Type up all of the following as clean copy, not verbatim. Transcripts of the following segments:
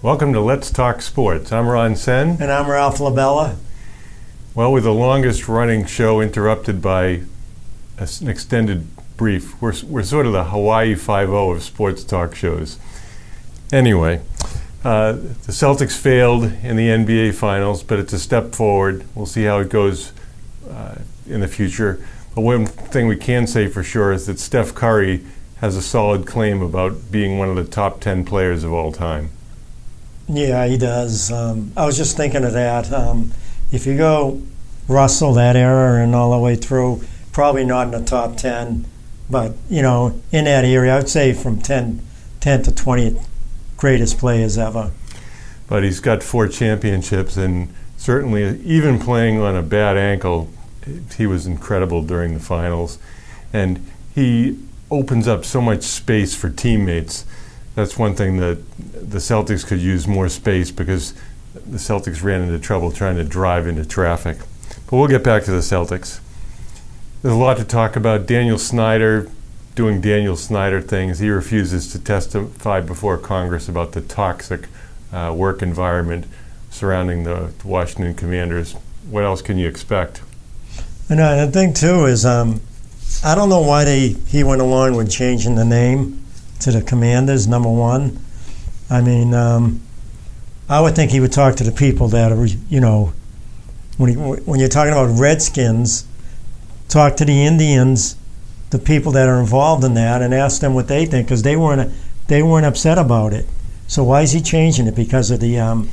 Welcome to Let's Talk Sports. I'm Ron Sen. And I'm Ralph LaBella. Well, with the longest running show interrupted by an extended brief, we're sort of the Hawaii Five-0 of sports talk shows. Anyway, the Celtics failed in the NBA Finals, but it's a step forward. We'll see how it goes in the future. But one thing we can say for sure is that Steph Curry has a solid claim about being one of the top 10 players of all time. Yeah, he does. I was just thinking of that. If you go Russell, that era, and all the way through, probably not in the top 10, but, in that area, I would say from 10 to 20 greatest players ever. But he's got 4 championships, and certainly even playing on a bad ankle, he was incredible during the finals. And he opens up so much space for teammates. That's one thing that the Celtics could use more space, because the Celtics ran into trouble trying to drive into traffic. But we'll get back to the Celtics. There's a lot to talk about. Daniel Snyder doing Daniel Snyder things. He refuses to testify before Congress about the toxic work environment surrounding the Washington Commanders. What else can you expect? And the thing, too, is I don't know why he went along with changing the name to the Commanders, number one. I mean, I would think he would talk to the people that are, when you're talking about Redskins, talk to the Indians, the people that are involved in that, and ask them what they think, because they weren't upset about it. So why is he changing it? Because of the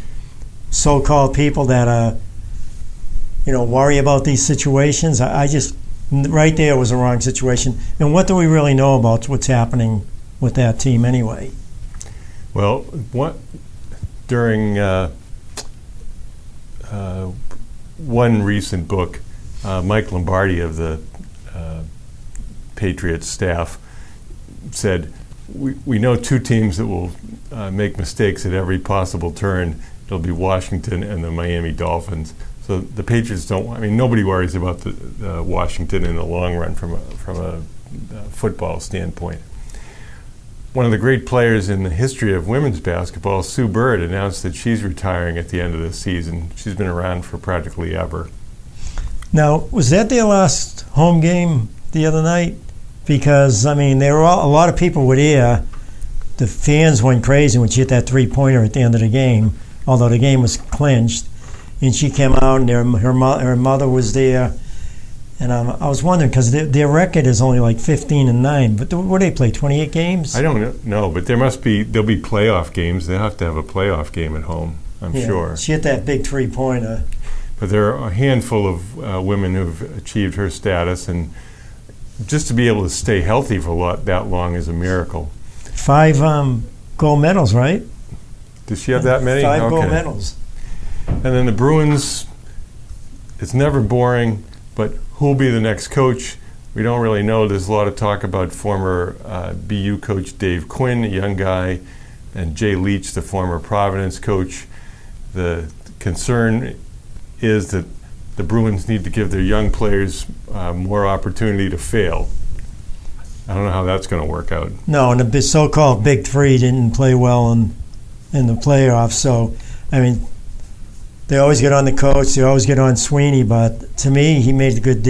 so-called people that worry about these situations? I just, right there was a wrong situation. And what do we really know about what's happening with that team anyway? Well, during one recent book, Mike Lombardi of the Patriots staff said, we know 2 teams that will make mistakes at every possible turn. It'll be Washington and the Miami Dolphins. So the Patriots nobody worries about the Washington in the long run from a football standpoint. One of the great players in the history of women's basketball, Sue Bird, announced that she's retiring at the end of the season. She's been around for practically ever. Now, was that their last home game the other night? Because, there were a lot of people were there. The fans went crazy when she hit that three-pointer at the end of the game, although the game was clinched. And she came out, and her mother was there. And I was wondering, because their record is only like 15-9. But what do they play, 28 games? I don't know, but there'll be playoff games. They'll have to have a playoff game at home, I'm sure. She hit that big three-pointer. But there are a handful of women who've achieved her status, and just to be able to stay healthy for that long is a miracle. 5 gold medals, right? Does she have that many? 5 gold medals. And then the Bruins, it's never boring, but who'll be the next coach? We don't really know. There's a lot of talk about former BU coach Dave Quinn, a young guy, and Jay Leach, the former Providence coach. The concern is that the Bruins need to give their young players more opportunity to fail. I don't know how that's going to work out. No, and the so-called Big Three didn't play well in the playoffs. So, they always get on the coach. They always get on Sweeney. But to me, he made a good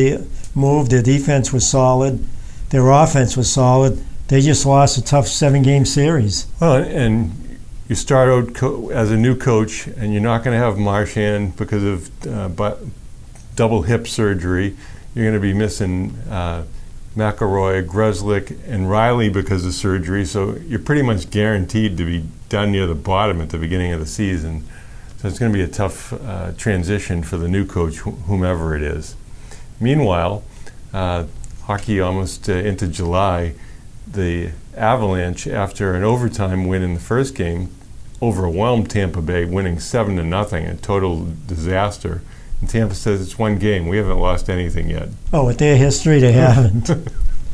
move. Their defense was solid. Their offense was solid. They just lost a tough 7-game series. Well, and you start out as a new coach, and you're not going to have Marchand because of double hip surgery. You're going to be missing McElroy, Grzelcyk, and Riley because of surgery. So you're pretty much guaranteed to be down near the bottom at the beginning of the season. So it's going to be a tough transition for the new coach, whomever it is. Meanwhile, hockey almost into July, the Avalanche, after an overtime win in the first game, overwhelmed Tampa Bay, winning 7-0, a total disaster. And Tampa says it's one game. We haven't lost anything yet. Oh, with their history, they haven't.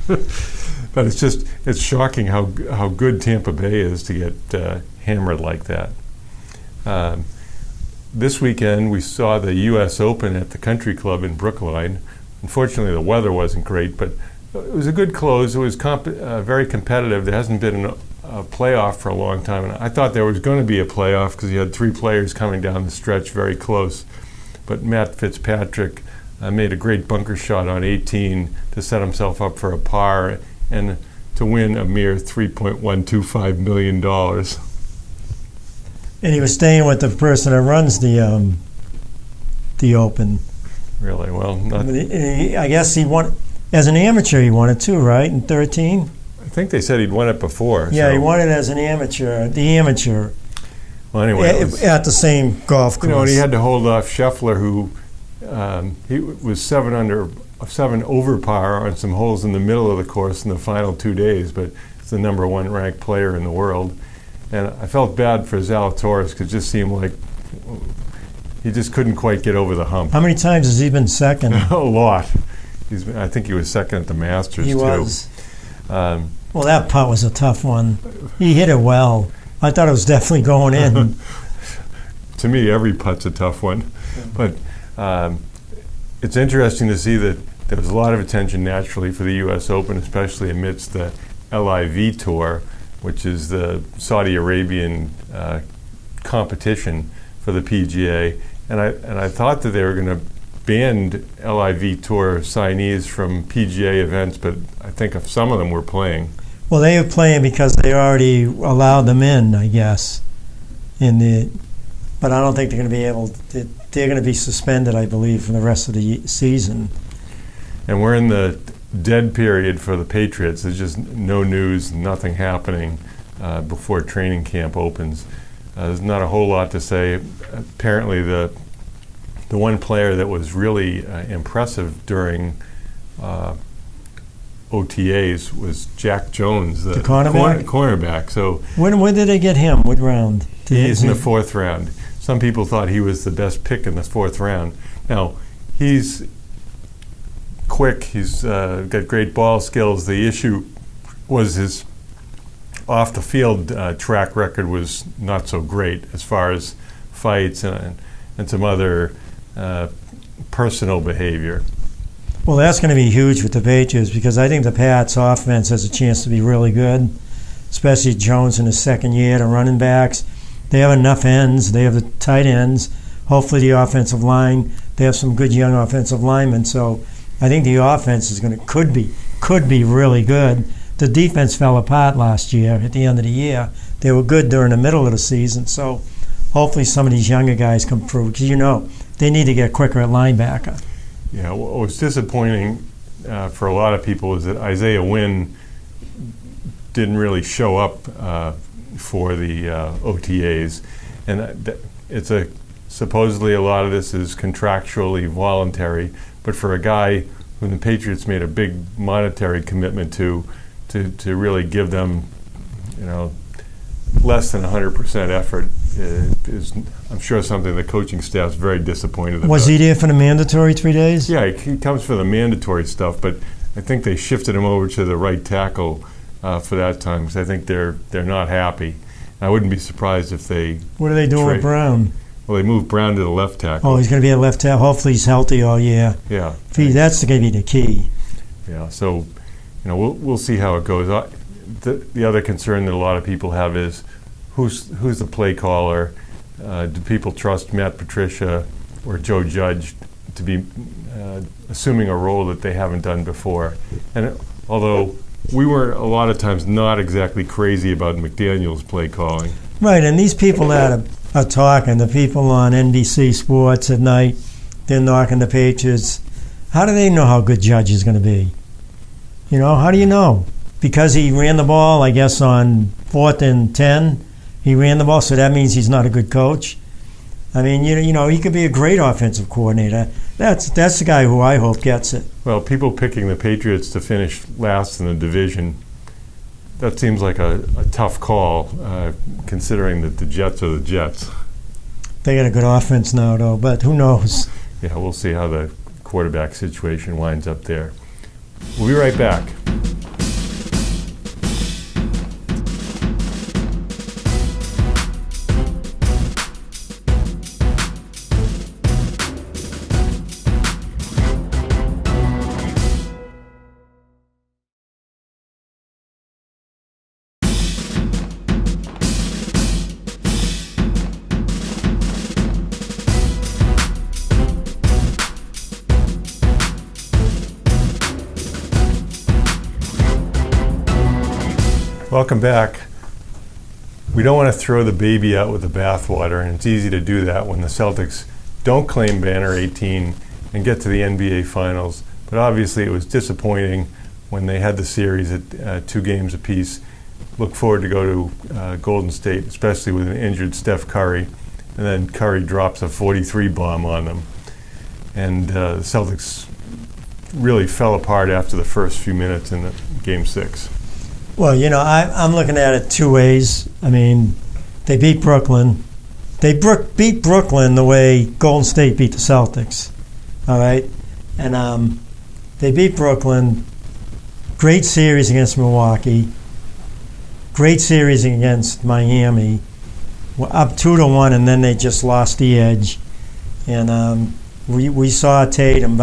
But it's shocking how good Tampa Bay is to get hammered like that. This weekend, we saw the U.S. Open at the Country Club in Brookline. Unfortunately, the weather wasn't great, but it was a good close. It was very competitive. There hasn't been a playoff for a long time, and I thought there was going to be a playoff because you had 3 players coming down the stretch very close. But Matt Fitzpatrick made a great bunker shot on 18 to set himself up for a par and to win a mere $3.125 million. And he was staying with the person that runs the Open. Really? Well, I guess he won, as an amateur he won it too, right, in 13? I think they said he'd won it before. Yeah, so. he won it as an amateur, Well, anyway. At the same golf course. And he had to hold off Scheffler, who he was 7 over par on some holes in the middle of the course in the final 2 days, but he's the number 1 ranked player in the world. And I felt bad for Zalatoris because it just seemed like he just couldn't quite get over the hump. How many times has he been second? A lot. I think he was second at the Masters, he too. He was. Well, that putt was a tough one. He hit it well. I thought it was definitely going in. To me, every putt's a tough one. But it's interesting to see that there was a lot of attention naturally for the U.S. Open, especially amidst the LIV Tour, which is the Saudi Arabian competition for the PGA. And I thought that they were going to ban LIV Tour signees from PGA events, but I think some of them were playing. Well, they were playing because they already allowed them in, I guess. But I don't think they're going to be able to. They're going to be suspended, I believe, for the rest of the season. And we're in the dead period for the Patriots. There's just no news, nothing happening before training camp opens. There's not a whole lot to say. Apparently, the one player that was really impressive during OTAs was Jack Jones, the cornerback. So when did they get him? What round? He's in the 4th round. Some people thought he was the best pick in the 4th round. Now, he's quick. He's got great ball skills. The issue was his off-the-field track record was not so great as far as fights and some other personal behavior. Well, that's going to be huge with the Patriots because I think the Pats' offense has a chance to be really good, especially Jones in his 2nd year, the running backs. They have enough ends. They have the tight ends. Hopefully the offensive line, they have some good young offensive linemen. So I think the offense is could be really good. The defense fell apart last year at the end of the year. They were good during the middle of the season. So hopefully some of these younger guys come through because, they need to get quicker at linebacker. Yeah, what was disappointing for a lot of people is that Isaiah Wynn didn't really show up for the OTAs, and it's supposedly a lot of this is contractually voluntary, but for a guy who the Patriots made a big monetary commitment to really give them, less than 100% effort is, I'm sure, something the coaching staff's very disappointed about. Was he there for the mandatory 3 days? Yeah, he comes for the mandatory stuff, but I think they shifted him over to the right tackle for that time because I think they're not happy. I wouldn't be surprised if they. What are they doing with Brown? Well, they moved Brown to the left tackle. Oh, he's going to be a left tackle. Hopefully he's healthy all year. Yeah. That's going to be the key. Yeah, so we'll see how it goes. The other concern that a lot of people have is who's the play caller? Do people trust Matt Patricia or Joe Judge to be assuming a role that they haven't done before? And although we were a lot of times not exactly crazy about McDaniel's play calling. Right, and these people that are talking, the people on NBC Sports at night, they're knocking the Patriots. How do they know how good Judge is going to be? How do you know? Because he ran the ball, I guess, on 4th and 10, he ran the ball, so that means he's not a good coach. I mean, he could be a great offensive coordinator. That's the guy who I hope gets it. Well, people picking the Patriots to finish last in the division, that seems like a tough call, considering that the Jets are the Jets. They got a good offense now, though, but who knows? Yeah, we'll see how the quarterback situation winds up there. We'll be right back. Welcome back. We don't want to throw the baby out with the bathwater, and it's easy to do that when the Celtics don't claim banner 18 and get to the NBA Finals. But obviously it was disappointing when they had the series at 2 games apiece. Look forward to go to Golden State, especially with an injured Steph Curry. And then Curry drops a 43 bomb on them. And the Celtics really fell apart after the first few minutes in the Game 6. Well, I'm looking at it 2 ways. I mean, they beat Brooklyn. They beat Brooklyn the way Golden State beat the Celtics. All right? And they beat Brooklyn. Great series against Milwaukee. Great series against Miami. Up 2-1, and then they just lost the edge. And we saw Tatum,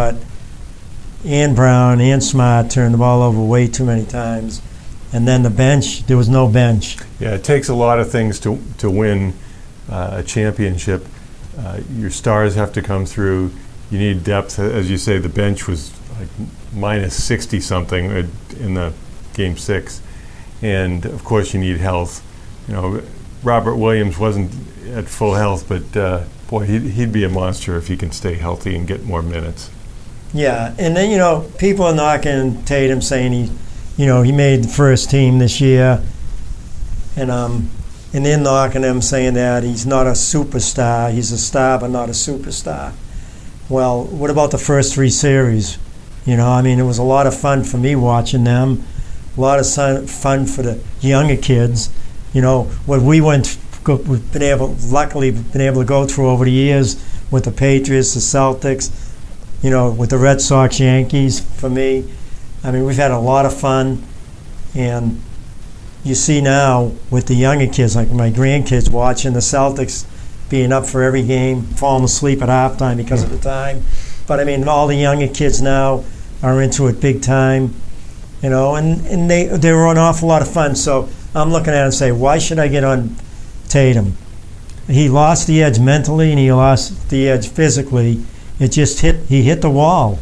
and Brown and Smart turned the ball over way too many times. And then the bench, there was no bench. Yeah, it takes a lot of things to win a championship. Your stars have to come through. You need depth. As you say, the bench was like minus 60-something in the Game 6. And, of course, you need health. Robert Williams wasn't at full health, but, boy, he'd be a monster if he can stay healthy and get more minutes. Yeah, and then, people are knocking Tatum, saying he made the first team this year, and they're knocking him, saying that he's not a superstar. He's a star, but not a superstar. Well, what about the first 3 series? It was a lot of fun for me watching them, a lot of fun for the younger kids. What we've luckily been able to go through over the years with the Patriots, the Celtics, with the Red Sox, Yankees, for me. We've had a lot of fun, and you see now with the younger kids, like my grandkids, watching the Celtics being up for every game, falling asleep at halftime because of the time. But, all the younger kids now are into it big time, and they were an awful lot of fun. So I'm looking at it and say, why should I get on Tatum? He lost the edge mentally, and he lost the edge physically. He hit the wall.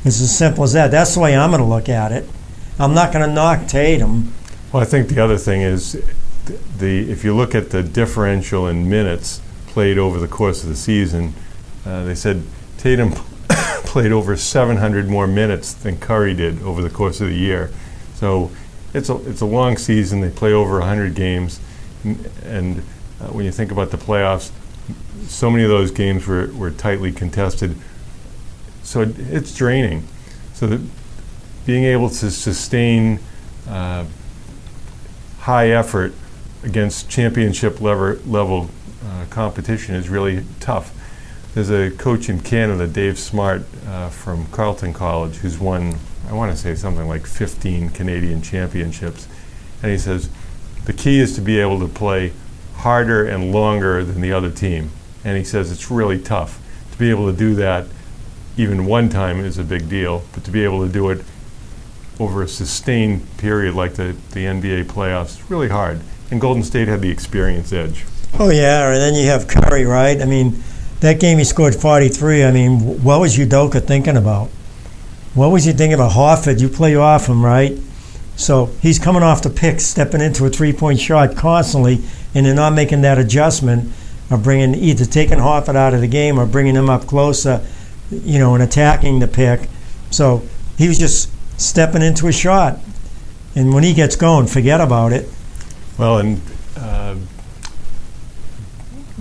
It's as simple as that. That's the way I'm going to look at it. I'm not going to knock Tatum. Well, I think the other thing is, if you look at the differential in minutes played over the course of the season, they said Tatum played over 700 more minutes than Curry did over the course of the year. So it's a long season. They play over 100 games, and when you think about the playoffs, so many of those games were tightly contested. So it's draining. So that being able to sustain high effort against championship level competition is really tough. There's a coach in Canada, Dave Smart, from Carleton College, who's won, I want to say something like 15 Canadian championships. And he says, the key is to be able to play harder and longer than the other team. And he says it's really tough. To be able to do that even one time is a big deal, but to be able to do it over a sustained period like the NBA playoffs is really hard. And Golden State had the experience edge. Oh, yeah, and then you have Curry, right? That game he scored 43. What was Udoka thinking about? What was he thinking about? Horford, you play off him, right? So he's coming off the pick, stepping into a three-point shot constantly, and they're not making that adjustment of either taking Horford out of the game or bringing him up closer, and attacking the pick. So he was just stepping into a shot. And when he gets going, forget about it. Well, and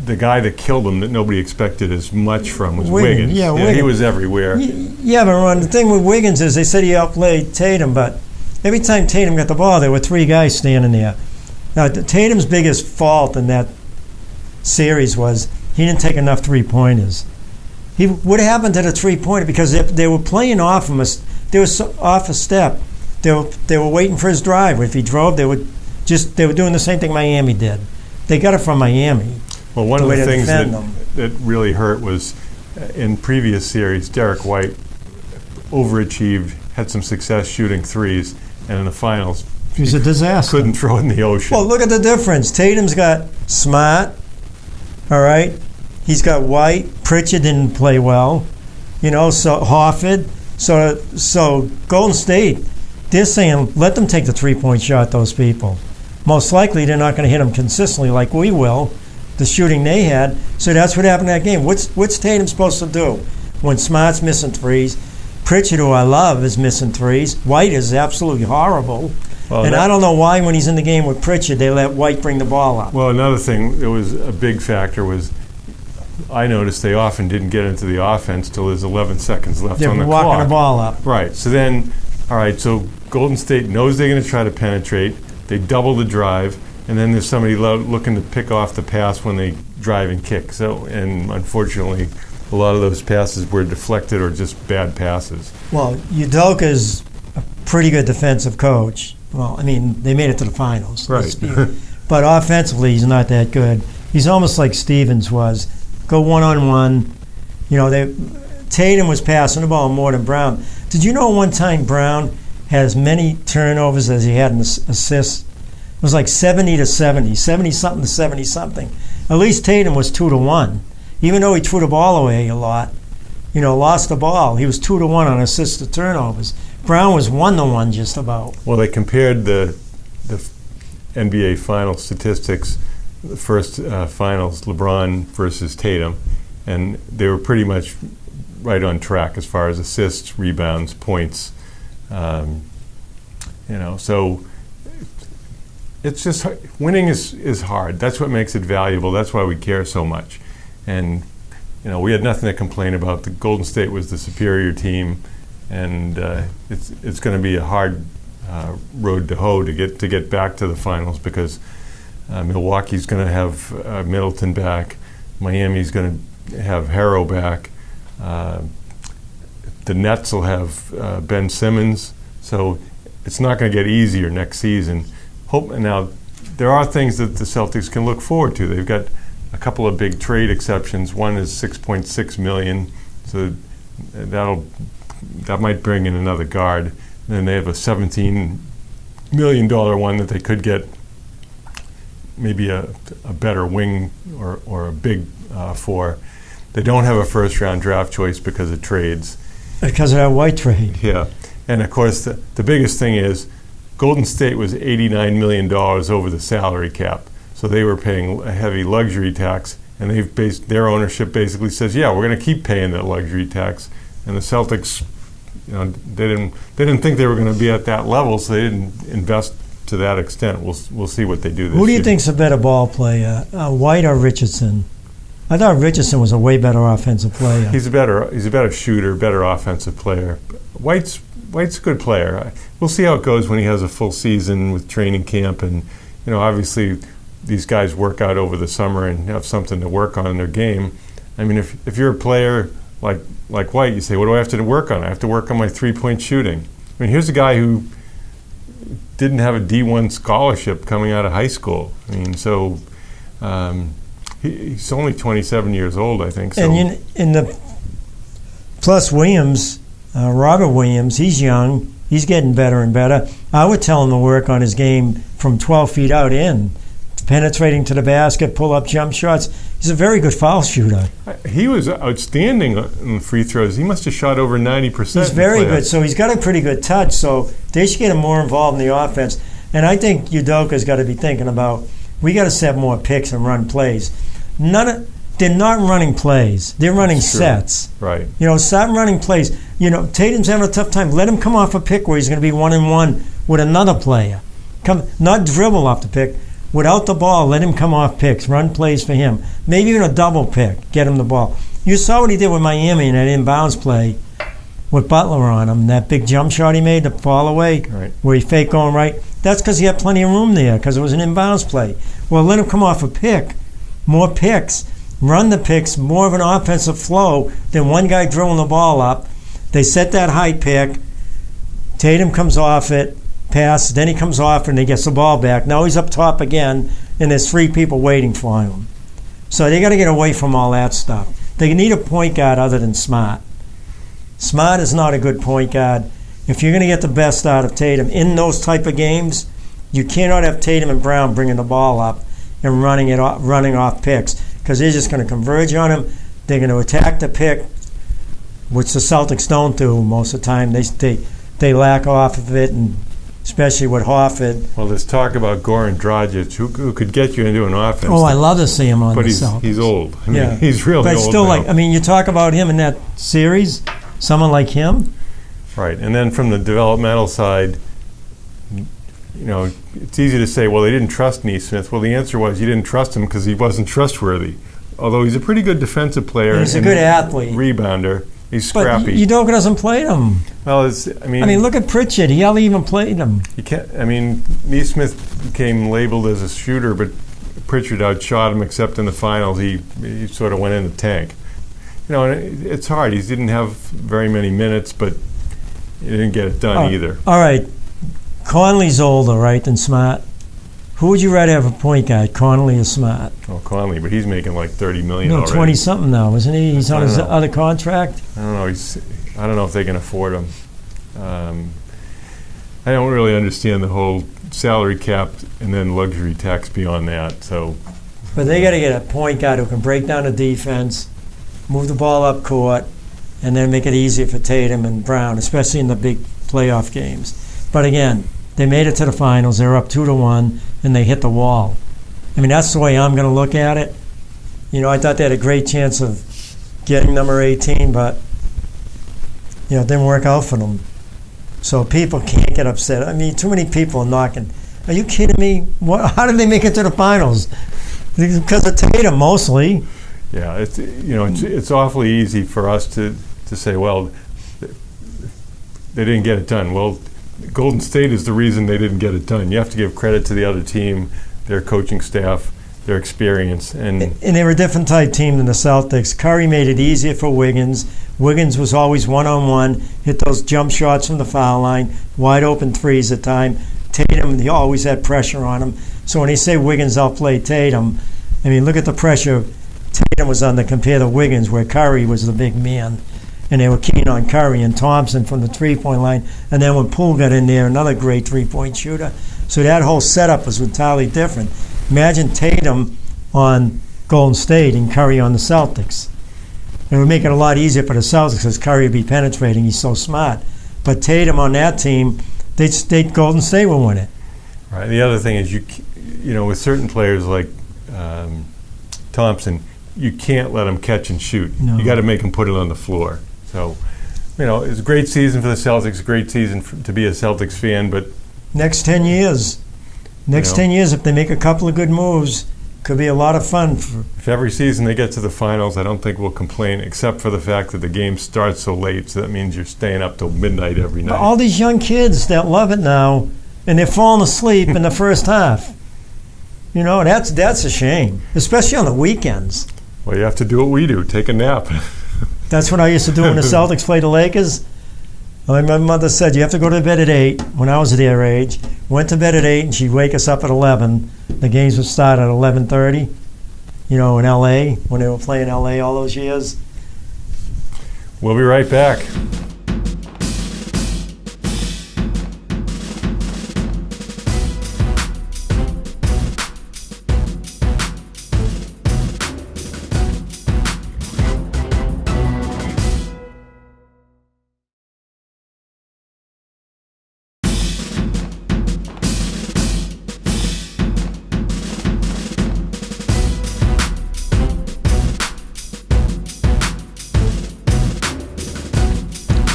the guy that killed him that nobody expected as much from was Wiggins. Yeah, Wiggins. He was everywhere. Yeah, but Ron, the thing with Wiggins is they said he outplayed Tatum, but every time Tatum got the ball, there were 3 guys standing there. Now, Tatum's biggest fault in that series was he didn't take enough three-pointers. What happened to the three-pointer? Because they were playing off him, they were off a step. They were waiting for his drive. If he drove, they were doing the same thing Miami did. They got it from Miami. Well, one of the things that really hurt was in previous series, Derek White overachieved, had some success shooting threes, and in the finals, he was a disaster. Couldn't throw it in the ocean. Well, look at the difference. Tatum's got Smart, all right? He's got White. Pritchard didn't play well, so Horford. So Golden State, they're saying, let them take the three-point shot, those people. most likely they're not going to hit him consistently like we will, the shooting they had. So that's what happened in that game. What's Tatum supposed to do when Smart's missing threes? Pritchard, who I love, is missing threes. White is absolutely horrible. Well, and I don't know why when he's in the game with Pritchard, they let White bring the ball up. Well, another thing that was a big factor was I noticed they often didn't get into the offense till there's 11 seconds left on the clock. They're walking the ball up. Right. So then, all right, so Golden State knows they're going to try to penetrate. They double the drive, and then there's somebody looking to pick off the pass when they drive and kick. So, and unfortunately, a lot of those passes were deflected or just bad passes. Well, Udoka's a pretty good defensive coach. Well, I mean, they made it to the finals. Right. But offensively, he's not that good. He's almost like Stevens was. Go one-on-one. You know, Tatum was passing the ball more than Brown. Did you know one time Brown had as many turnovers as he had in assists? It was like 70 to 70, 70-something to 70-something. At least Tatum was 2-1. Even though he threw the ball away a lot, lost the ball, he was 2-1 on assists to turnovers. Brown was 1-1 just about. Well, they compared the NBA final statistics, the first finals, LeBron versus Tatum, and they were pretty much right on track as far as assists, rebounds, points. So it's just winning is hard. That's what makes it valuable. That's why we care so much. And we had nothing to complain about. The Golden State was the superior team, and it's going to be a hard road to hoe to get back to the finals because Milwaukee's going to have Middleton back. Miami's going to have Harrow back. The Nets will have Ben Simmons. So it's not going to get easier next season. Now, there are things that the Celtics can look forward to. They've got a couple of big trade exceptions. One is $6.6 million, so that might bring in another guard. Then they have a $17 million one that they could get maybe a better wing or a big for. They don't have a first-round draft choice because of trades. Because of that White trade. Yeah. And, of course, the biggest thing is Golden State was $89 million over the salary cap. So they were paying a heavy luxury tax, and their ownership basically says, yeah, we're going to keep paying that luxury tax. And the Celtics, they didn't think they were going to be at that level, so they didn't invest to that extent. We'll see what they do this year. Who do you think's a better ball player, White or Richardson? I thought Richardson was a way better offensive player. He's a better shooter, better offensive player. White's a good player. We'll see how it goes when he has a full season with training camp, and obviously these guys work out over the summer and have something to work on in their game. I mean, if you're a player like White, you say, what do I have to work on? I have to work on my three-point shooting. I mean, here's a guy who didn't have a D1 scholarship coming out of high school. I mean, so he's only 27 years old, I think. So. And plus Williams, Robert Williams, he's young. He's getting better and better. I would tell him to work on his game from 12 feet out in, penetrating to the basket, pull-up jump shots. He's a very good foul shooter. He was outstanding in free throws. He must have shot over 90%. He's very good. So he's got a pretty good touch. So they should get him more involved in the offense. And I think Udoka's got to be thinking about, we got to set more picks and run plays. They're not running plays. They're running sets. Right. Stop running plays. Tatum's having a tough time. Let him come off a pick where he's going to be 1-on-1 with another player. Not dribble off the pick. Without the ball, let him come off picks. Run plays for him. Maybe even a double pick. Get him the ball. You saw what he did with Miami in that inbounds play with Butler on him. That big jump shot he made, the fall away, right, where he faked going right. That's because he had plenty of room there because it was an inbounds play. Well, let him come off a pick. More picks. Run the picks. More of an offensive flow than one guy drilling the ball up. They set that high pick. Tatum comes off it. Pass, then he comes off and he gets the ball back. Now he's up top again, and there's three people waiting for him. So they got to get away from all that stuff. They need a point guard other than Smart. Smart is not a good point guard. If you're going to get the best out of Tatum in those type of games, you cannot have Tatum and Brown bringing the ball up and running off picks because they're just going to converge on him. They're going to attack the pick, which the Celtics don't do most of the time. They lack off of it and especially with Hofford. Well, there's talk about Goran Dragic, who could get you into an offense. Oh, I love to see him on but the Celtics. he's old. I mean, Yeah. he's really But old still, now. you talk about him in that series, someone like him. Right, and then from the developmental side, it's easy to say, well, they didn't trust Neesmith. Well, the answer was you didn't trust him because he wasn't trustworthy. Although he's a pretty good defensive player. He's a good athlete. Rebounder. He's But scrappy. Udoka doesn't play him. Well, Look at Pritchard. He hardly even played him. you can't. Neesmith became labeled as a shooter, but Pritchard outshot him. Except in the finals, he sort of went in the tank. And it's hard. He didn't have very many minutes, but he didn't get it done either. All right. Conley's older, right, than Smart. Who would you rather have a point guard, Conley or Smart? Oh, Conley, but he's making like $30 million already. 20-something now, isn't he? He's on his other contract. I don't know. I don't know if they can afford him. I don't really understand the whole salary cap and then luxury tax beyond that. So, but they got to get a point guard who can break down the defense, move the ball up court, and then make it easier for Tatum and Brown, especially in the big playoff games. But again, they made it to the finals. They were up 2-1, and they hit the wall. That's the way I'm going to look at it. I thought they had a great chance of getting number 18, but it didn't work out for them. So people can't get upset. Too many people are knocking. Are you kidding me? How did they make it to the finals? Because of Tatum, mostly. Yeah, it's awfully easy for us to say, well, they didn't get it done. Well, Golden State is the reason they didn't get it done. You have to give credit to the other team, their coaching staff, their experience. And they were a different type team than the Celtics. Curry made it easier for Wiggins. Wiggins was always one-on-one, hit those jump shots from the foul line, wide open threes at time. Tatum, he always had pressure on him. So when you say Wiggins outplayed Tatum, look at the pressure Tatum was under compared to Wiggins, where Curry was the big man. And they were keen on Curry and Thompson from the three-point line. And then when Poole got in there, another great three-point shooter. So that whole setup was entirely different. Imagine Tatum on Golden State and Curry on the Celtics. It would make it a lot easier for the Celtics because Curry would be penetrating. He's so smart. But Tatum on that team, Golden State will win it. Right. The other thing is, with certain players like Thompson, you can't let them catch and shoot. No. You got to make them put it on the floor. So, it's a great season for the Celtics, a great season to be a Celtics fan, but next 10 years, 10 years, if they make a couple of good moves, could be a lot of fun. If every season they get to the finals, I don't think we'll complain, except for the fact that the game starts so late, so that means you're staying up till midnight every night. All these young kids that love it now, and they're falling asleep in the first half. That's a shame, especially on the weekends. Well, you have to do what we do, take a nap. That's what I used to do when the Celtics played the Lakers. My mother said, you have to go to bed at 8 when I was their age. Went to bed at 8, and she'd wake us up at 11. The games would start at 11:30, in L.A., when they were playing L.A. all those years. We'll be right back.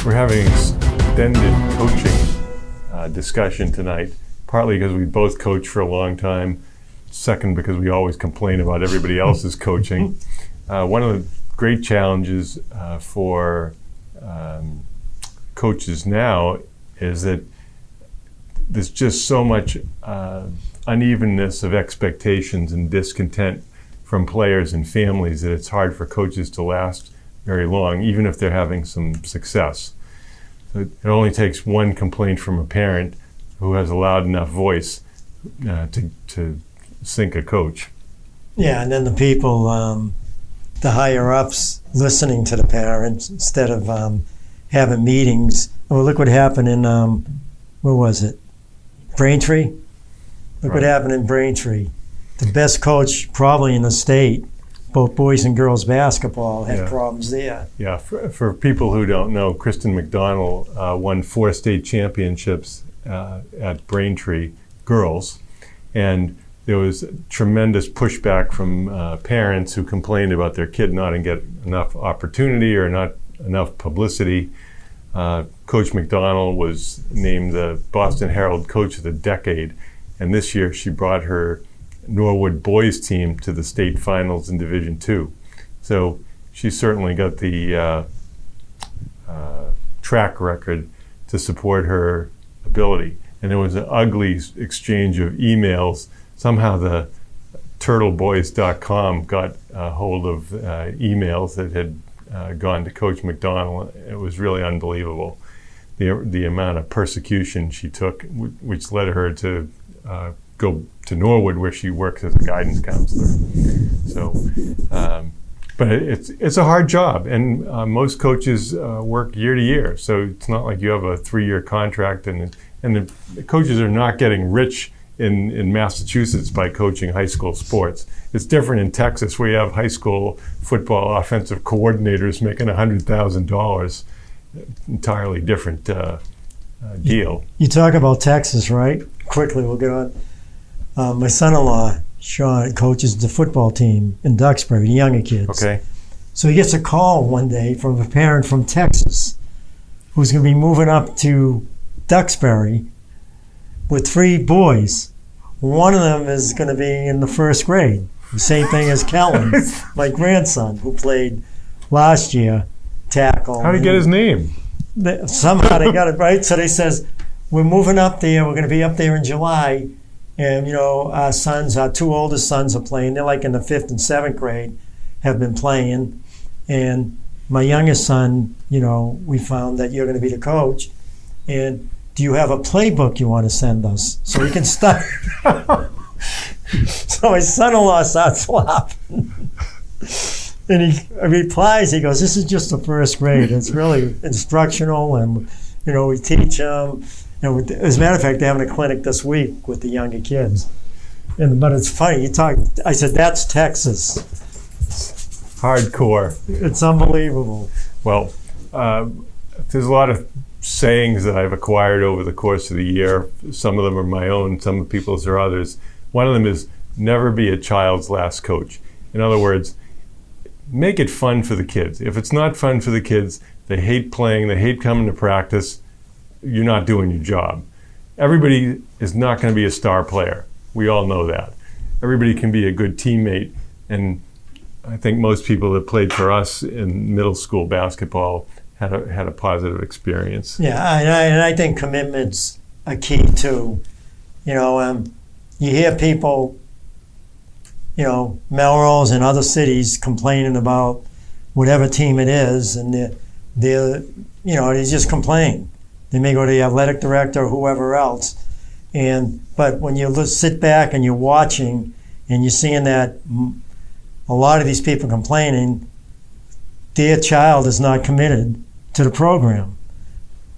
We're having an extended coaching discussion tonight, partly because we both coached for a long time, second because we always complain about everybody else's coaching. One of the great challenges for coaches now is that there's just so much unevenness of expectations and discontent from players and families that it's hard for coaches to last very long, even if they're having some success. It only takes one complaint from a parent who has a loud enough voice to sink a coach. Yeah, and then the people, the higher-ups, listening to the parents instead of having meetings. Well, look what happened in, where was it? Braintree? Look what happened in Braintree. The best coach probably in the state, both boys and girls basketball, had problems there. Yeah, for people who don't know, Kristen McDonald won 4 state championships at Braintree girls, and there was tremendous pushback from parents who complained about their kid not getting enough opportunity or not enough publicity. Coach McDonald was named the Boston Herald Coach of the Decade, and this year she brought her Norwood boys team to the state finals in Division II. So she certainly got the track record to support her ability. And there was an ugly exchange of emails. Somehow the turtleboys.com got a hold of emails that had gone to Coach McDonald. It was really unbelievable, the amount of persecution she took, which led her to go to Norwood, where she works as a guidance counselor. So, but it's a hard job, and most coaches work year to year. So it's not like you have a 3-year contract, and the coaches are not getting rich in Massachusetts by coaching high school sports. It's different in Texas, where you have high school football offensive coordinators making $100,000. Entirely different deal. You talk about Texas, right? Quickly, we'll get on. My son-in-law, Sean, coaches the football team in Duxbury, the younger kids. Okay. So he gets a call one day from a parent from Texas who's going to be moving up to Duxbury with 3 boys. One of them is going to be in the 1st grade. The same thing as Kellen, my grandson, who played last year, tackle. How did he get his name? Somehow they got it right. So they says, we're moving up there. We're going to be up there in July. And, our sons, our 2 oldest sons are playing. They're like in the 5th and 7th grade, have been playing. And my youngest son, we found that you're going to be the coach. And do you have a playbook you want to send us so we can start? So my son-in-law starts laughing. And he replies, he goes, this is just the 1st grade. It's really instructional, and, we teach them. And as a matter of fact, they're having a clinic this week with the younger kids. But it's funny, I said, that's Texas. Hardcore. It's unbelievable. Well, there's a lot of sayings that I've acquired over the course of the year. Some of them are my own, some of people's are others. One of them is never be a child's last coach. In other words, make it fun for the kids. If it's not fun for the kids, they hate playing, they hate coming to practice, you're not doing your job. Everybody is not going to be a star player. We all know that. Everybody can be a good teammate, and I think most people that played for us in middle school basketball had a positive experience. Yeah, and I think commitment's a key too. You hear people, Melrose and other cities complaining about whatever team it is, and they just complain. They may go to the athletic director or whoever else. But when you sit back and you're watching and you're seeing that a lot of these people complaining, their child is not committed to the program.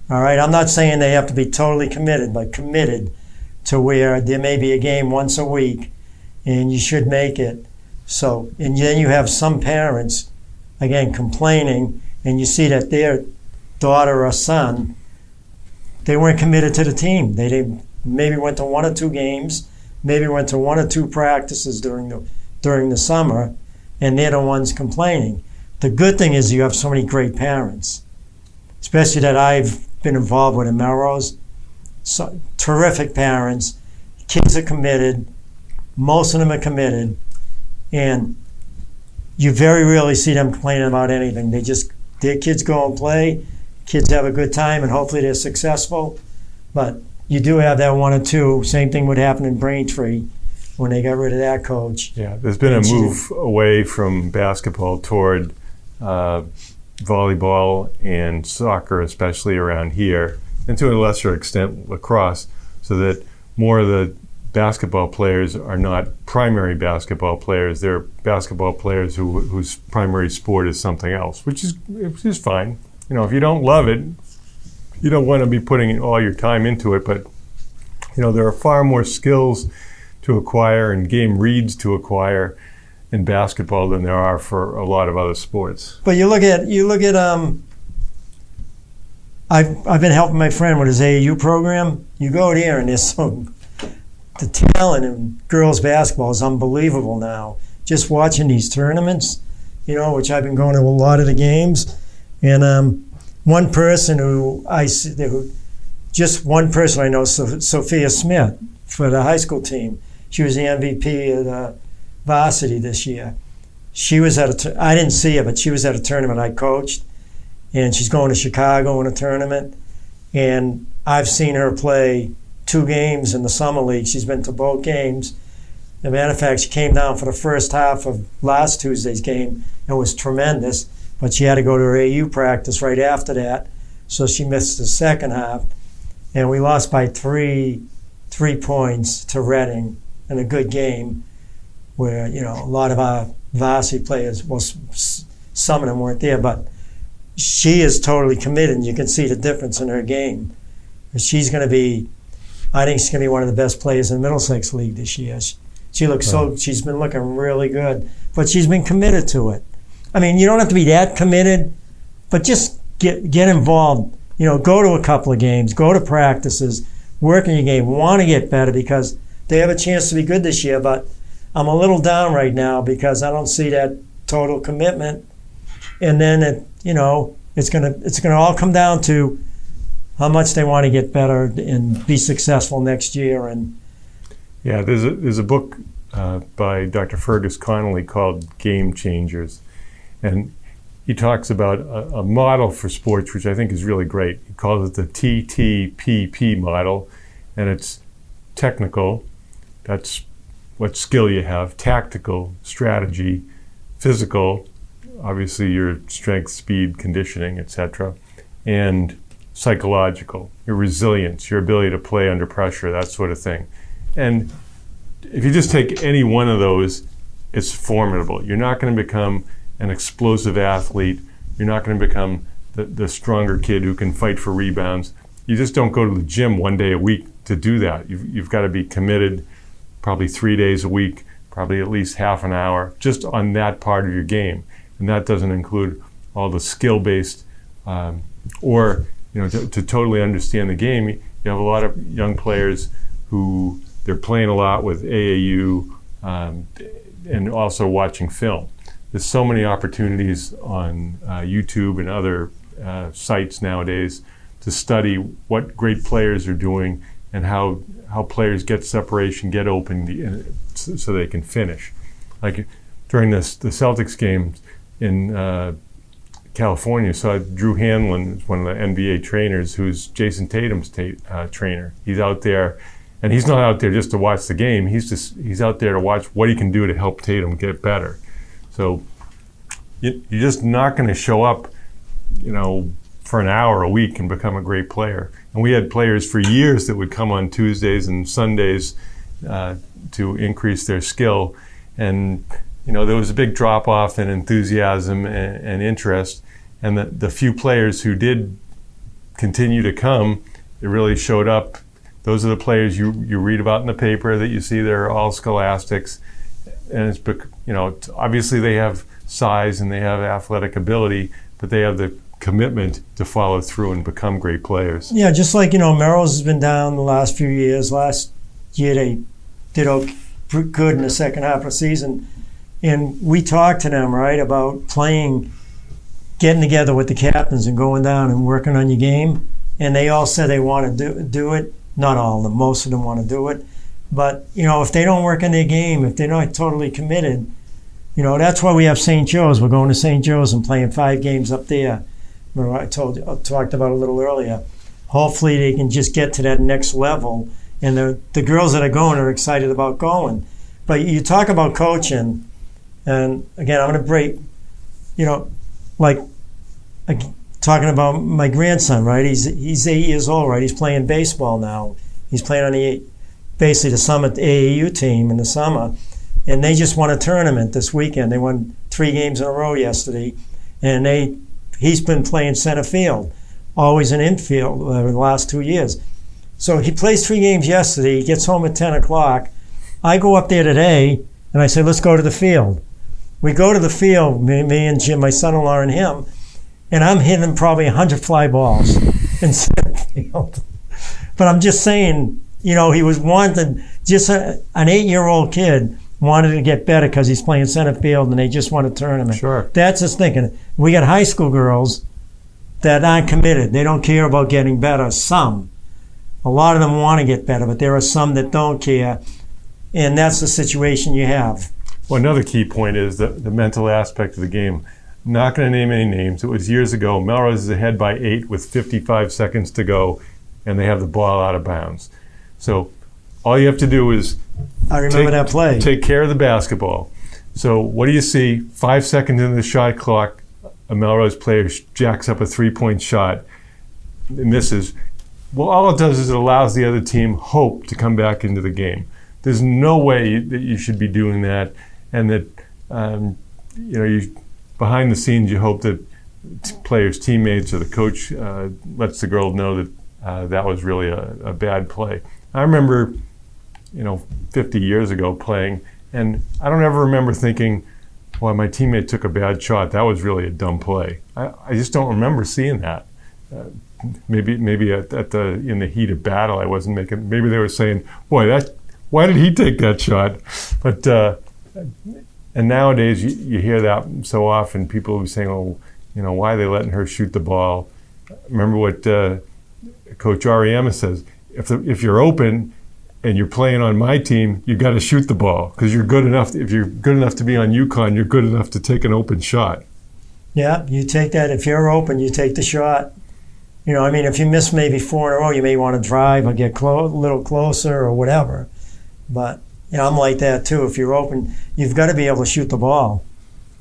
All right, I'm not saying they have to be totally committed, but committed to where there may be a game once a week and you should make it. So, and then you have some parents, again, complaining, and you see that their daughter or son, they weren't committed to the team. They maybe went to 1 or 2 games, maybe went to 1 or 2 practices during the summer, and they're the ones complaining. The good thing is you have so many great parents, especially that I've been involved with in Melrose. So, terrific parents. Kids are committed. Most of them are committed. And you very rarely see them complaining about anything. Their kids go and play. Kids have a good time, and hopefully they're successful. But you do have that 1 or 2. Same thing would happen in Braintree when they got rid of that coach. Yeah, there's been a move away from basketball toward volleyball and soccer, especially around here, and to a lesser extent lacrosse, so that more of the basketball players are not primary basketball players. They're basketball players whose primary sport is something else, which is fine. If you don't love it, you don't want to be putting all your time into it, but there are far more skills to acquire and game reads to acquire in basketball than there are for a lot of other sports. But you look at I've been helping my friend with his AAU program. You go there and the talent in girls basketball is unbelievable now. Just watching these tournaments, which I've been going to a lot of the games. And one person I know, Sofia Smith, for the high school team. She was the MVP of the varsity this year. She was I didn't see her, but she was at a tournament I coached. And she's going to Chicago in a tournament. And I've seen her play 2 games in the summer league. She's been to both games. As a matter of fact, she came down for the first half of last Tuesday's game. It was tremendous, but she had to go to her AU practice right after that, so she missed the second half. And we lost by three points to Reading in a good game where, a lot of our varsity players, well, some of them weren't there, but she is totally committed, and you can see the difference in her game. She's going to be, I think she's going to be one of the best players in the Middlesex League this year. She looks she's been looking really good, but she's been committed to it. I mean, you don't have to be that committed, but just get involved. Go to a couple of games, go to practices, work in your game, want to get better because they have a chance to be good this year, but I'm a little down right now because I don't see that total commitment. And then, it's gonna all come down to how much they want to get better and be successful next year. And yeah, there's a book by Dr. Fergus Connolly called Game Changers, and he talks about a model for sports which I think is really great. He calls it the TTPP model, and it's technical, that's what skill you have, tactical, strategy, physical, obviously your strength, speed, conditioning, etc., and psychological, your resilience, your ability to play under pressure, that sort of thing. And if you just take any one of those, it's formidable. You're not going to become an explosive athlete. You're not going to become the stronger kid who can fight for rebounds. You just don't go to the gym one day a week to do that. You've got to be committed probably 3 days a week, probably at least half an hour, just on that part of your game. And that doesn't include all the skill-based to totally understand the game. You have a lot of young players who they're playing a lot with AAU and also watching film. There's so many opportunities on YouTube and other sites nowadays to study what great players are doing and how players get separation, get open so they can finish. Like during the Celtics game in California, saw Drew Hanlon, one of the NBA trainers, who's Jason Tatum's trainer. He's out there, and he's not out there just to watch the game. He's out there to watch what he can do to help Tatum get better. So you're just not going to show up, for an hour a week and become a great player. And we had players for years that would come on Tuesdays and Sundays to increase their skill. And there was a big drop-off in enthusiasm and interest. And the few players who did continue to come, it really showed up. Those are the players you read about in the paper that you see they're all scholastics. And it's, obviously they have size and they have athletic ability, but they have the commitment to follow through and become great players. Yeah, just like, Merrill's has been down the last few years. Last year they did good in the second half of the season. And we talked to them, right, about getting together with the captains and going down and working on your game. And they all said they want to do it. Not all of them, most of them want to do it. But, if they don't work on their game, if they're not totally committed, that's why we have St. Joe's. We're going to St. Joe's and playing 5 games up there. I talked about a little earlier. Hopefully they can just get to that next level. And the girls that are going are excited about going. But you talk about coaching, and again, I'm going to break, talking about my grandson, right? He's 8 years old, right? He's playing baseball now. He's playing on basically the Summit AAU team in the summer. And they just won a tournament this weekend. They won 3 games in a row yesterday. And he's been playing center field, always in infield the last 2 years. So he plays 3 games yesterday. He gets home at 10 o'clock. I go up there today, and I say, let's go to the field. We go to the field, me and Jim, my son-in-law, and him, and I'm hitting probably 100 fly balls. in center field. But I'm just saying, he was wanted, just an 8-year-old kid wanted to get better because he's playing center field and they just won a tournament. Sure. That's his thinking. We got high school girls that aren't committed. They don't care about getting better. Some. A lot of them want to get better, but there are some that don't care. And that's the situation you have. Well, another key point is the mental aspect of the game. Not going to name any names. It was years ago. Melrose is ahead by 8 with 55 seconds to go, and they have the ball out of bounds. So all you have to do is I remember that play. Take care of the basketball. So what do you see? 5 seconds into the shot clock, a Melrose player jacks up a 3-point shot and misses. Well, all it does is it allows the other team hope to come back into the game. There's no way that you should be doing that, and that you behind the scenes you hope that players' teammates or the coach lets the girl know that that was really a bad play. I remember, 50 years ago playing, and I don't ever remember thinking, "Well, my teammate took a bad shot. That was really a dumb play." I just don't remember seeing that. Maybe in the heat of battle, I wasn't making. Maybe they were saying, "Boy, why did he take that shot?" But and nowadays you hear that so often. People will be saying, "Oh, why are they letting her shoot the ball?" Remember what Coach Ariema says: if you're open and you're playing on my team, you got to shoot the ball because you're good enough. If you're good enough to be on UConn, you're good enough to take an open shot. Yeah, you take that. If you're open, you take the shot. If you miss maybe 4 in a row, you may want to drive or get a little closer or whatever. But, I'm like that too. If you're open, you've got to be able to shoot the ball.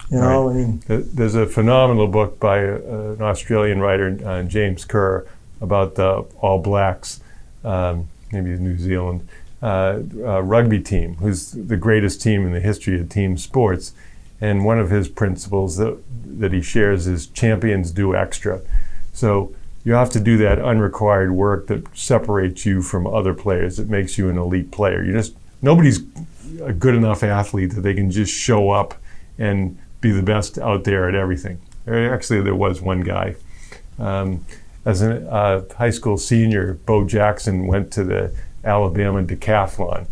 Right. There's a phenomenal book by an Australian writer, James Kerr, about the All Blacks, maybe New Zealand, rugby team, who's the greatest team in the history of team sports. And one of his principles that he shares is champions do extra. So you have to do that unrequired work that separates you from other players, that makes you an elite player. Nobody's a good enough athlete that they can just show up and be the best out there at everything. Actually, there was one guy. As a high school senior, Bo Jackson went to the Alabama decathlon.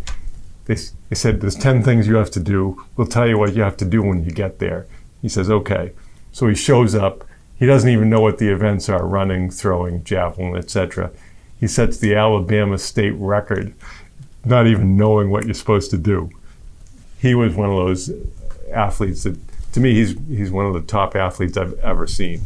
They said, "There's 10 things you have to do. We'll tell you what you have to do when you get there." He says, "Okay." So he shows up. He doesn't even know what the events are: running, throwing, javelin, etc. He sets the Alabama state record, not even knowing what you're supposed to do. He was one of those athletes that, to me, he's one of the top athletes I've ever seen.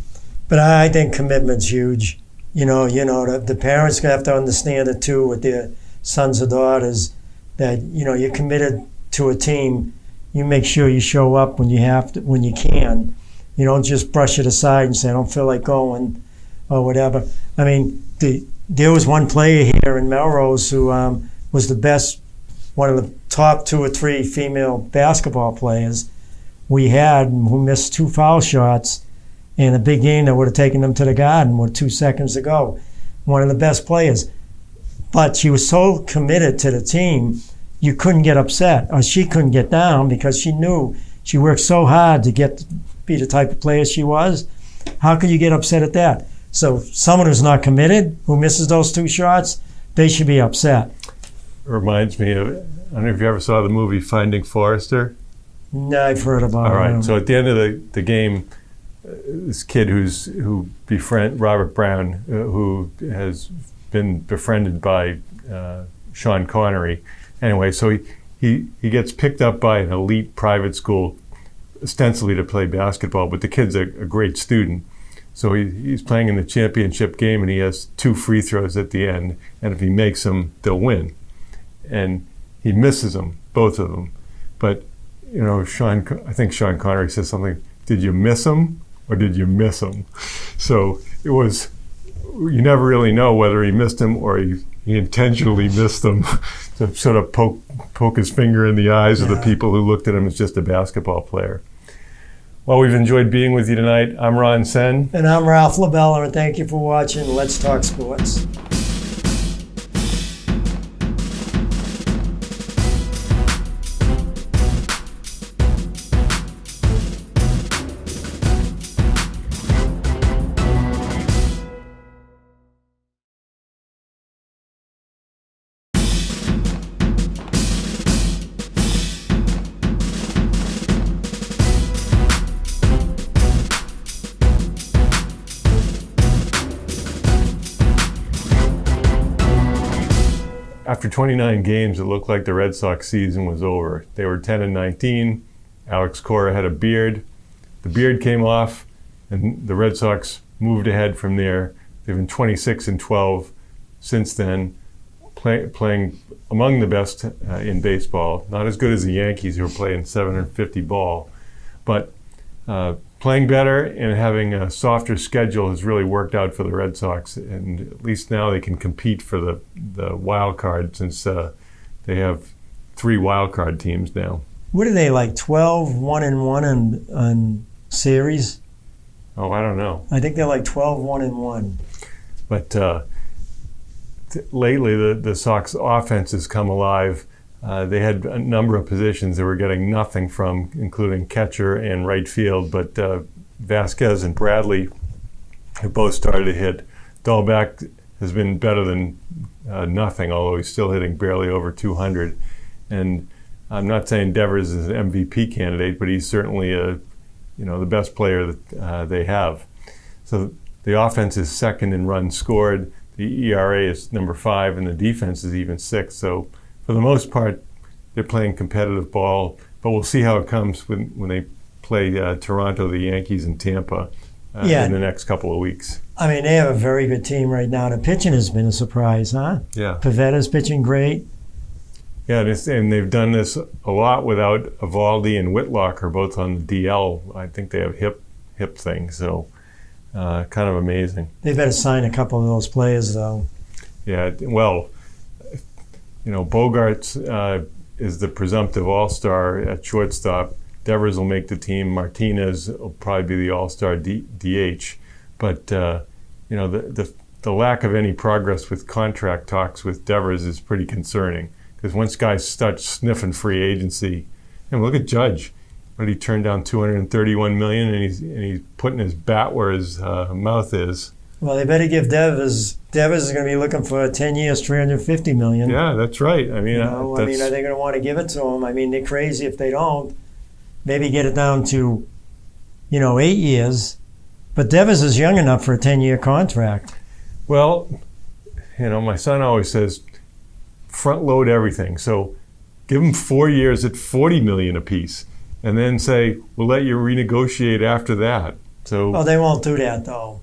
But I think commitment's huge. The parents have to understand it too with their sons or daughters, that you're committed to a team. You make sure you show up when you have to, when you can. You don't just brush it aside and say, "I don't feel like going," or whatever. There was one player here in Melrose who was the best, one of the top 2 or 3 female basketball players we had, who missed 2 foul shots in a big game that would have taken them to the Garden with 2 seconds to go. One of the best players. But she was so committed to the team, you couldn't get upset, or she couldn't get down, because she knew she worked so hard to be the type of player she was. How could you get upset at that? So someone who's not committed, who misses those 2 shots, they should be upset. It reminds me of, I don't know if you ever saw the movie Finding Forrester. No, I've heard about it. All right, so at the end of the game, this kid who befriend Robert Brown, who has been befriended by Sean Connery. Anyway, so he gets picked up by an elite private school, ostensibly to play basketball, but the kid's a great student. So he's playing in the championship game, and he has 2 free throws at the end, and if he makes them, they'll win. And he misses them, both of them. But I think Sean Connery says something: "Did you miss them or did you miss them?" So it was, you never really know whether he missed them or he intentionally missed them to sort of poke his finger in the eyes of the people who looked at him as just a basketball player. Well, we've enjoyed being with you tonight. I'm Ron Sen. And I'm Ralph LaBella, and thank you for watching Let's Talk Sports. after 29 games, it looked like the Red Sox season was over. They were 10-19. Alex Cora had a beard. The beard came off, and the Red Sox moved ahead from there. They've been 26-12 since then, playing among the best in baseball. Not as good as the Yankees, who are playing 750 ball, but playing better and having a softer schedule has really worked out for the Red Sox. And at least now they can compete for the wild card, since they have 3 wild card teams now. What are they, like 12, 1-1 on series? Oh, I don't know. I think they're like 12, 1-1. But lately, the Sox offense has come alive. They had a number of positions they were getting nothing from, including catcher and right field. But Vasquez and Bradley have both started to hit. Dahlbeck has been better than nothing, although he's still hitting barely over 200. And I'm not saying Devers is an MVP candidate, but he's certainly the best player that they have. So the offense is second in runs scored. The ERA is number 5, and the defense is even 6. So for the most part, they're playing competitive ball. But we'll see how it comes when they play Toronto, the Yankees, and Tampa in the next couple of weeks. I mean, they have a very good team right now. The pitching has been a surprise, huh? Yeah. Pavetta's pitching great. Yeah, and they've done this a lot without Evaldi and Whitlock are both on the DL. I think they have hip things, so kind of amazing. They better sign a couple of those players, though. Yeah, well, Bogarts is the presumptive all-star at shortstop. Devers will make the team. Martinez will probably be the all-star DH. But the lack of any progress with contract talks with Devers is pretty concerning. Because once guys start sniffing free agency, and look at Judge, but he turned down $231 million, and he's putting his bat where his mouth is. Well, they better give Devers. Devers is going to be looking for 10 years, $350 million. Yeah, that's right. I mean, are they going to want to give it to him? I mean, they're crazy if they don't. Maybe get it down to, 8 years. But Devers is young enough for a 10-year contract. Well, my son always says, front load everything. So give them 4 years at $40 million apiece, and then say, we'll let you renegotiate after that. So they won't do that, though.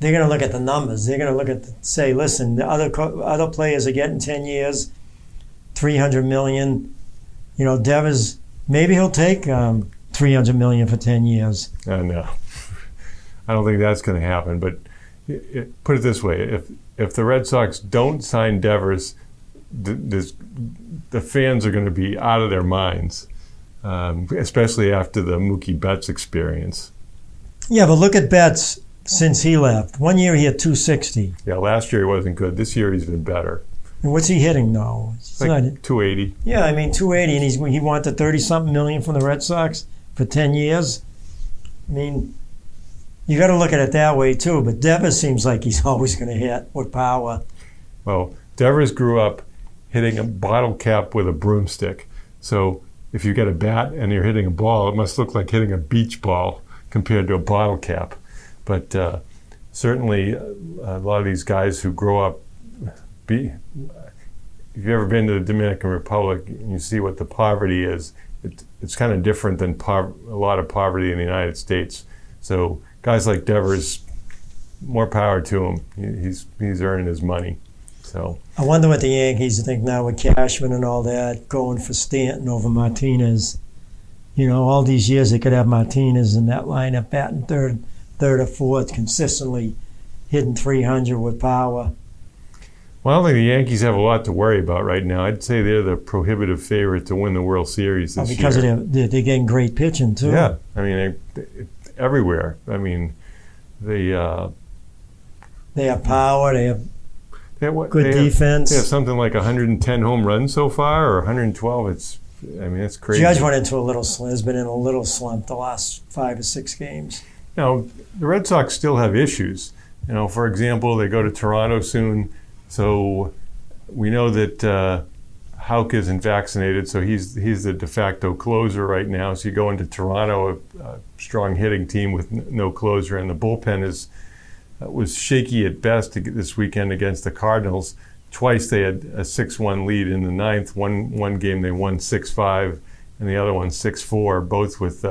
They're going to look at the numbers. They're going to look at say, listen, the other players are getting 10 years, $300 million. Devers, maybe he'll take $300 million for 10 years. No, I don't think that's going to happen. But put it this way: if the Red Sox don't sign Devers, the fans are going to be out of their minds, especially after the Mookie Betts experience. Yeah, but look at Betts since he left. 1 year he had 260. Yeah, last year he wasn't good. This year he's been better. And what's he hitting now? Like 280. Yeah, I mean 280, and he wanted 30-something million from the Red Sox for 10 years. I mean, you got to look at it that way too. But Devers seems like he's always going to hit with power. Well, Devers grew up hitting a bottle cap with a broomstick. So if you get a bat and you're hitting a ball, it must look like hitting a beach ball compared to a bottle cap. But certainly a lot of these guys who grow up, if you've ever been to the Dominican Republic and you see what the poverty is, it's kind of different than a lot of poverty in the United States. So guys like Devers, more power to him. He's earning his money. So I wonder what the Yankees think now with Cashman and all that, going for Stanton over Martinez. All these years they could have Martinez in that lineup, batting third or fourth, consistently hitting 300 with power. Well, I don't think the Yankees have a lot to worry about right now. I'd say they're the prohibitive favorite to win the World Series this year. Because they're getting great pitching, too. Yeah, I mean, everywhere. I mean, they have power, they have good defense. They have something like 110 home runs so far, or 112. It's crazy. Judge went into has been in a little slump the last 5 or 6 games. Now, the Red Sox still have issues. For example, they go to Toronto soon, so we know that Houck isn't vaccinated, so he's the de facto closer right now. So you go into Toronto, a strong hitting team with no closer, and the bullpen was shaky at best this weekend against the Cardinals. twice they had a 6-1 lead in the ninth. One game they won 6-5, and the other one 6-4, both with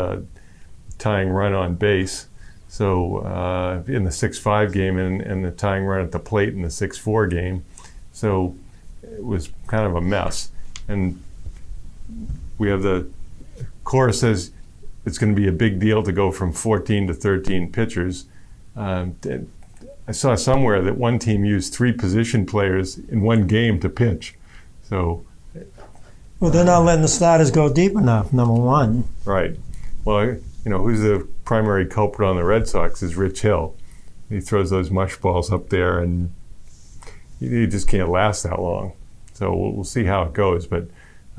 tying run on base. So in the 6-5 game and the tying run at the plate in the 6-4 game. So it was kind of a mess. And we have the Cora says it's going to be a big deal to go from 14 to 13 pitchers. I saw somewhere that one team used 3 position players in one game to pitch. So, well, they're not letting the starters go deep enough, number one. Right. Well, who's the primary culprit on the Red Sox is Rich Hill. He throws those mush balls up there, and he just can't last that long. So we'll see how it goes. But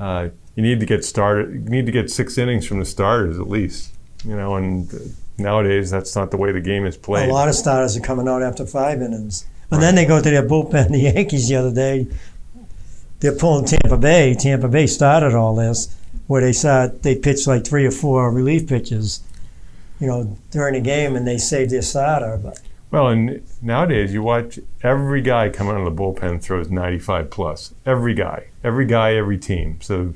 you need to get started. You need to get 6 innings from the starters at least. And nowadays that's not the way the game is played. A lot of starters are coming out after 5 innings. And then they go to their bullpen. The Yankees the other day, they're pulling Tampa Bay. Tampa Bay started all this, where they pitched like 3 or 4 relief pitches, during the game, and they saved their starter. But well, and nowadays you watch every guy coming out of the bullpen throws 95 plus. Every guy, every team. So,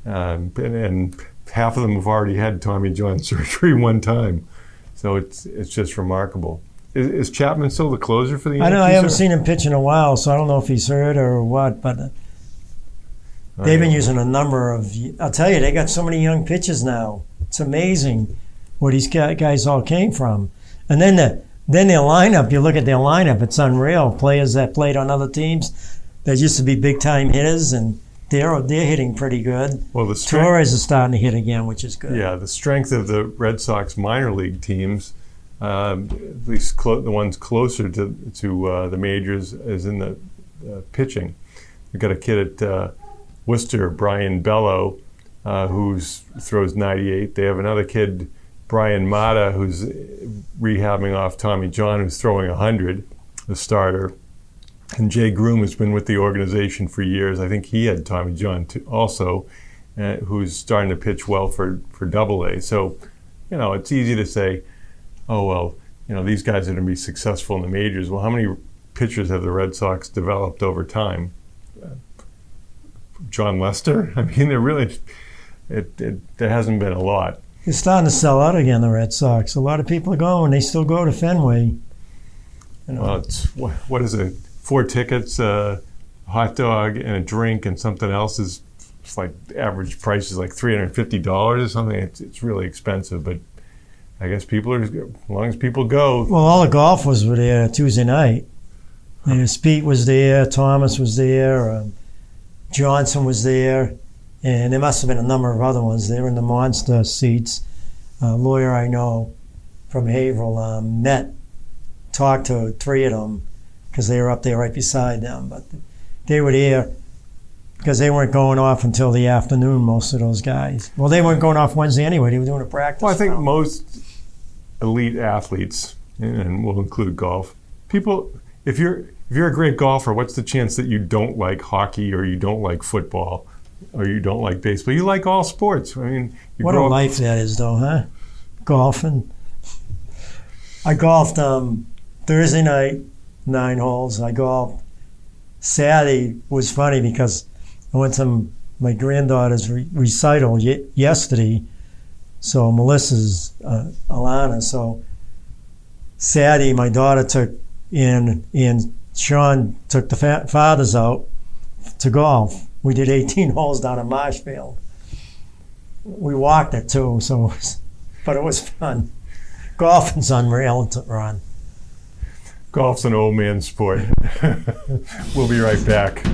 and half of them have already had Tommy John surgery one time. So it's just remarkable. Is Chapman still the closer for the Yankees? I haven't seen him pitch in a while, so I don't know if he's hurt or what, but they've been using a number of... I'll tell you, they got so many young pitchers now. It's amazing where these guys all came from. And then their lineup, you look at their lineup, it's unreal. Players that played on other teams that used to be big-time hitters, and they're hitting pretty good. Well, Torres is starting to hit again, which is good. Yeah, the strength of the Red Sox minor league teams, at least the ones closer to the majors, is in the pitching. We've got a kid at Worcester, Brian Bello, who throws 98. They have another kid, Brian Mata, who's rehabbing off Tommy John, who's throwing 100, the starter. And Jay Groom has been with the organization for years. I think he had Tommy John also, who's starting to pitch well for Double-A. So, it's easy to say, oh, well, these guys are going to be successful in the majors. Well, how many pitchers have the Red Sox developed over time? John Lester? I mean, there hasn't been a lot. They're starting to sell out again, the Red Sox. A lot of people are going. They still go to Fenway. Well, it's, what is it? 4 tickets, a hot dog, and a drink, and something else is like average price is like $350 or something. It's really expensive, but I guess as long as people go. Well, all the golfers were there Tuesday night. Speed was there, Thomas was there, Johnson was there, and there must have been a number of other ones. They were in the monster seats. A lawyer I know from Haverhill talked to 3 of them, because they were up there right beside them. But they were there because they weren't going off until the afternoon, most of those guys. Well, they weren't going off Wednesday anyway. They were doing a practice. Well, I think most elite athletes, and we'll include golf, people, if you're a great golfer, what's the chance that you don't like hockey or you don't like football or you don't like baseball? You like all sports. I mean, what a life that is, though, huh? Golfing. I golfed Thursday night, 9 holes. I golfed. Saturday was funny because I went to my granddaughter's recital yesterday. So Melissa's Alana. So Saturday, my daughter took and Sean took the fathers out to golf. We did 18 holes down in Marshfield. We walked it too, but it was fun. Golfing's unreal, Ron. Golf's an old man's sport. We'll be right back.